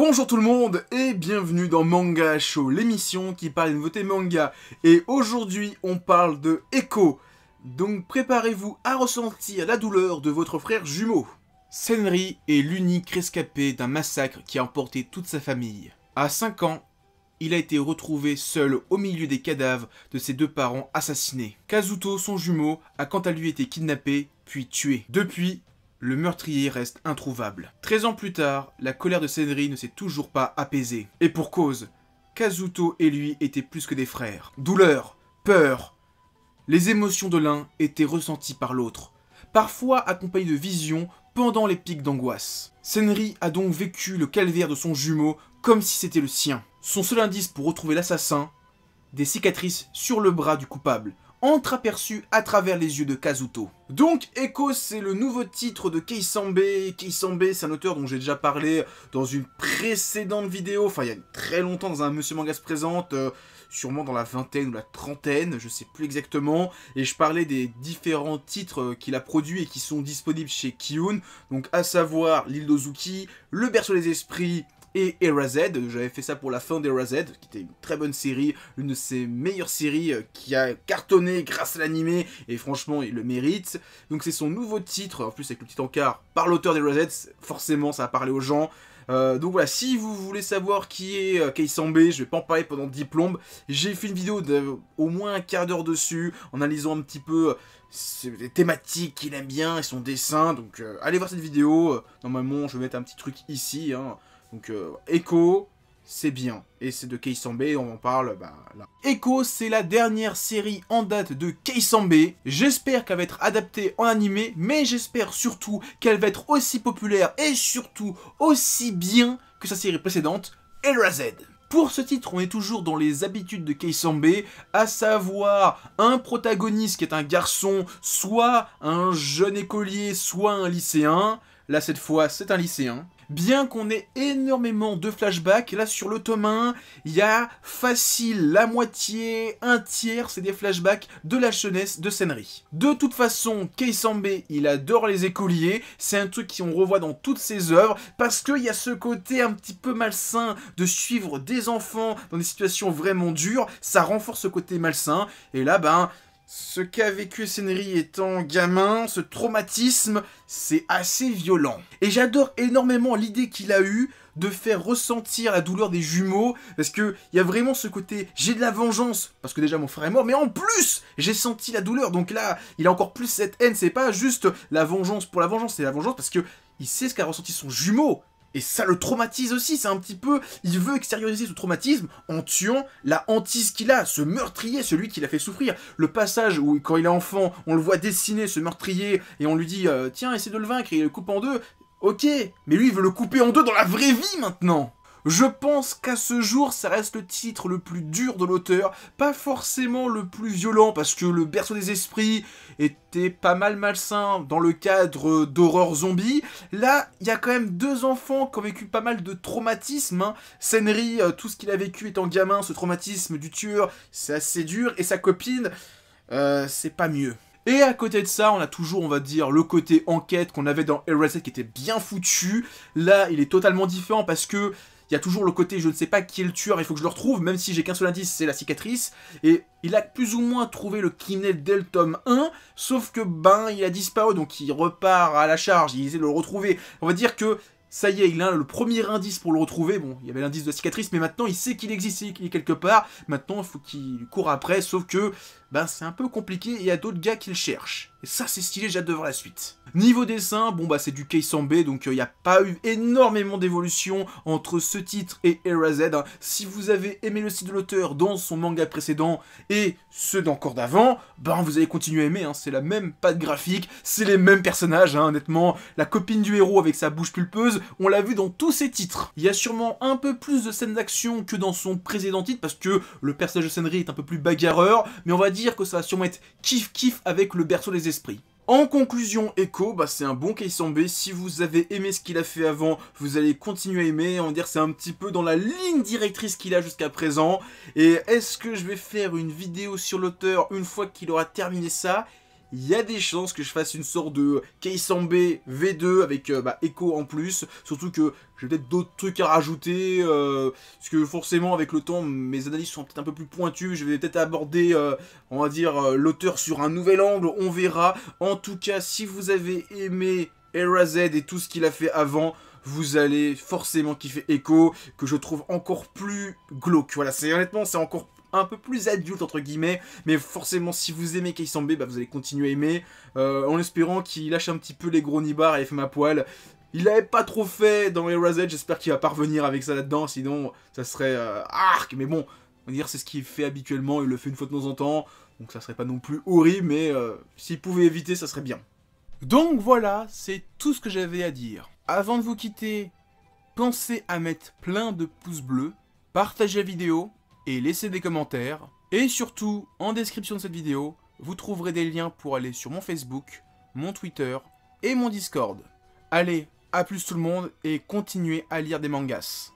Bonjour tout le monde et bienvenue dans Manga Show, l'émission qui parle de nouveautés manga. Et aujourd'hui on parle de Echo. Donc préparez-vous à ressentir la douleur de votre frère jumeau. Senri est l'unique rescapé d'un massacre qui a emporté toute sa famille. À 5 ans, il a été retrouvé seul au milieu des cadavres de ses deux parents assassinés. Kazuto, son jumeau, a quant à lui été kidnappé puis tué. Depuis, le meurtrier reste introuvable. 13 ans plus tard, la colère de Senri ne s'est toujours pas apaisée. Et pour cause, Kazuto et lui étaient plus que des frères. Douleur, peur, les émotions de l'un étaient ressenties par l'autre, parfois accompagnées de visions pendant les pics d'angoisse. Senri a donc vécu le calvaire de son jumeau comme si c'était le sien. Son seul indice pour retrouver l'assassin, des cicatrices sur le bras du coupable, entreaperçu à travers les yeux de Kazuto. Donc Echo, c'est le nouveau titre de Keisambe. Keisambe, c'est un auteur dont j'ai déjà parlé dans une précédente vidéo, enfin il y a très longtemps dans un Monsieur Manga se présente, sûrement dans la vingtaine ou la trentaine, je sais plus exactement, et je parlais des différents titres qu'il a produits et qui sont disponibles chez Kiun, donc à savoir l'île d'Ozuki, Le Berceau des Esprits, et Erased. J'avais fait ça pour la fin d'Erased, qui était une très bonne série, une de ses meilleures séries qui a cartonné grâce à l'animé, et franchement il le mérite. Donc c'est son nouveau titre, en plus avec le petit encart par l'auteur d'Erased, forcément ça a parlé aux gens. Donc voilà, si vous voulez savoir qui est Keisambe, je vais pas en parler pendant 10 plombes. J'ai fait une vidéo d'au moins un quart d'heure dessus, en analysant un petit peu les thématiques qu'il aime bien et son dessin. Donc allez voir cette vidéo, normalement je vais mettre un petit truc ici, hein. Donc Echo, c'est bien, et c'est de Keisambe, on en parle là. Echo, c'est la dernière série en date de Keisambe. J'espère qu'elle va être adaptée en animé, mais j'espère surtout qu'elle va être aussi populaire et surtout aussi bien que sa série précédente, Erased. Pour ce titre, on est toujours dans les habitudes de Keisambe, à savoir un protagoniste qui est un garçon, soit un jeune écolier, soit un lycéen. Là, cette fois, c'est un lycéen. Bien qu'on ait énormément de flashbacks, là sur le tome 1, il y a facile la moitié, un tiers, c'est des flashbacks de la jeunesse de Senri. De toute façon, Keisambe, il adore les écoliers, c'est un truc qu'on revoit dans toutes ses œuvres, parce qu'il y a ce côté un petit peu malsain de suivre des enfants dans des situations vraiment dures, ça renforce ce côté malsain, et là, ce qu'a vécu Senri étant gamin, ce traumatisme, c'est assez violent. Et j'adore énormément l'idée qu'il a eue de faire ressentir la douleur des jumeaux, parce qu'il y a vraiment ce côté, j'ai de la vengeance, parce que déjà mon frère est mort, mais en plus, j'ai senti la douleur, donc là, il a encore plus cette haine, c'est pas juste la vengeance pour la vengeance, c'est la vengeance parce que il sait ce qu'a ressenti son jumeau. Et ça le traumatise aussi, c'est un petit peu... Il veut extérioriser ce traumatisme en tuant la hantise qu'il a, ce meurtrier, celui qui l'a fait souffrir. Le passage où, quand il est enfant, on le voit dessiner, ce meurtrier, et on lui dit « Tiens, essaie de le vaincre », et il le coupe en deux. Ok, mais lui, il veut le couper en deux dans la vraie vie, maintenant. Je pense qu'à ce jour, ça reste le titre le plus dur de l'auteur, pas forcément le plus violent, parce que Le Berceau des Esprits était pas mal malsain dans le cadre d'horreur zombie. Là, il y a quand même deux enfants qui ont vécu pas mal de traumatismes, hein. Senri, tout ce qu'il a vécu étant gamin, ce traumatisme du tueur, c'est assez dur, et sa copine, c'est pas mieux. Et à côté de ça, on a toujours, on va dire, le côté enquête qu'on avait dans Erased qui était bien foutu. Là, il est totalement différent parce que il y a toujours le côté, je ne sais pas qui est le tueur, il faut que je le retrouve, même si j'ai qu'un seul indice, c'est la cicatrice. Et il a plus ou moins trouvé le criminel dès le tome 1, sauf que, il a disparu, donc il repart à la charge, il essaie de le retrouver. On va dire que, ça y est, il a le premier indice pour le retrouver. Bon, il y avait l'indice de la cicatrice, mais maintenant, il sait qu'il existe, il sait qu'il est quelque part. Maintenant, il faut qu'il court après, sauf que, c'est un peu compliqué, et il y a d'autres gars qui le cherchent. Et ça, c'est stylé, j'ai hâte de voir la suite. Niveau dessin, c'est du Keisambe, donc il n'y a pas eu énormément d'évolution entre ce titre et Erased. Si vous avez aimé le style de l'auteur dans son manga précédent et ceux d'encore d'avant, vous allez continuer à aimer, hein. C'est la même patte graphique, c'est les mêmes personnages, hein, honnêtement. La copine du héros avec sa bouche pulpeuse, on l'a vu dans tous ses titres. Il y a sûrement un peu plus de scènes d'action que dans son précédent titre, parce que le personnage de Senri est un peu plus bagarreur, mais on va dire que ça va sûrement être kiff-kiff avec Le Berceau des Esprits. En conclusion, Echo, c'est un bon Keisambe. Si vous avez aimé ce qu'il a fait avant, vous allez continuer à aimer. On va dire c'est un petit peu dans la ligne directrice qu'il a jusqu'à présent. Et est-ce que je vais faire une vidéo sur l'auteur une fois qu'il aura terminé ça? il y a des chances que je fasse une sorte de Keisambe V2 avec Echo en plus. Surtout que j'ai peut-être d'autres trucs à rajouter, parce que forcément avec le temps, mes analyses sont peut-être un peu plus pointues. Je vais peut-être aborder, on va dire, l'auteur sur un nouvel angle, on verra. En tout cas, si vous avez aimé Era-Z et tout ce qu'il a fait avant, vous allez forcément kiffer Echo, que je trouve encore plus glauque. Voilà, honnêtement, c'est encore un peu plus adulte entre guillemets, mais forcément si vous aimez Keisambe, vous allez continuer à aimer, en espérant qu'il lâche un petit peu les gros nibards et les femmes à poil. Il l'avait pas trop fait dans Era-Z, j'espère qu'il va pas revenir avec ça là-dedans, sinon ça serait arc, mais bon, on va dire c'est ce qu'il fait habituellement, il le fait une fois de temps en temps, donc ça serait pas non plus horrible, mais s'il pouvait éviter, ça serait bien. Donc voilà, c'est tout ce que j'avais à dire. Avant de vous quitter, pensez à mettre plein de pouces bleus, partagez la vidéo et laissez des commentaires. Et surtout, en description de cette vidéo, vous trouverez des liens pour aller sur mon Facebook, mon Twitter et mon Discord. Allez, à plus tout le monde et continuez à lire des mangas.